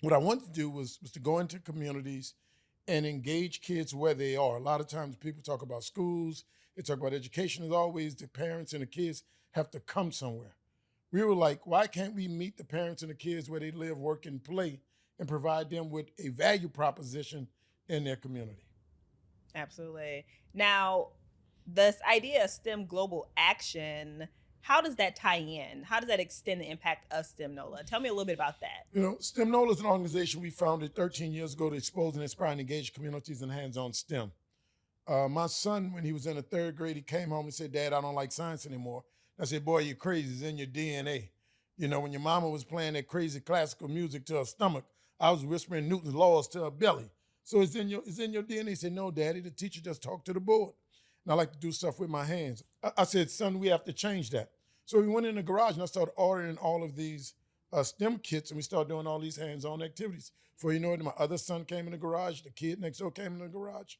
What I wanted to do was to go into communities and engage kids where they are. A lot of times people talk about schools, they talk about education. As always, the parents and the kids have to come somewhere. We were like, why can't we meet the parents and the kids where they live, work, and play and provide them with a value proposition in their community? Absolutely. Now, this idea of STEM global action, how does that tie in? How does that extend the impact of STEM, Nola? Tell me a little bit about that. STEM Nola is an organization we founded 13 years ago to expose and inspire and engage communities in hands-on STEM. My son, when he was in the third grade, he came home and said, "Dad, I don't like science anymore." I said, "Boy, you're crazy. It's in your DNA." When your mama was playing that crazy classical music to her stomach, I was whispering Newton's laws to her belly. So it's in your DNA. He said, "No, Daddy, the teacher just talked to the board." And I like to do stuff with my hands. I said, "Son, we have to change that." So we went in the garage and I started ordering all of these STEM kits, and we started doing all these hands-on activities. For you know it, my other son came in the garage, the kid next door came in the garage.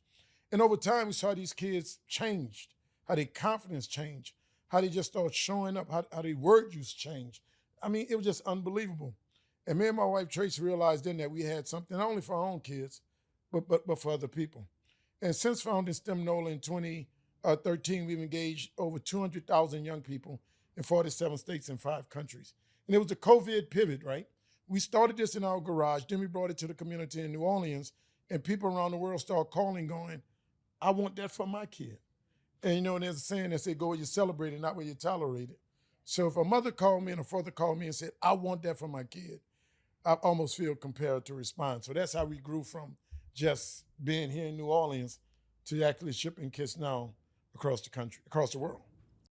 And over time, we saw these kids changed, how their confidence changed, how they just started showing up, how their word use changed. I mean, it was just unbelievable. And me and my wife Tracy realized then that we had something not only for our own kids, but for other people. And since founding STEM NOLA in 2013, we've engaged over 200,000 young people in 47 states and 5 countries. And it was the COVID pivot, right? We started this in our garage, then we brought it to the community in New Orleans, and people around the world started calling, going, "I want that for my kid." And there's a saying that said, "Go where you celebrate it, not where you tolerate it." So if a mother called me and a father called me and said, "I want that for my kid," I almost feel compelled to respond. So that's how we grew from just being here in New Orleans to actually shipping kits now across the country, across the world.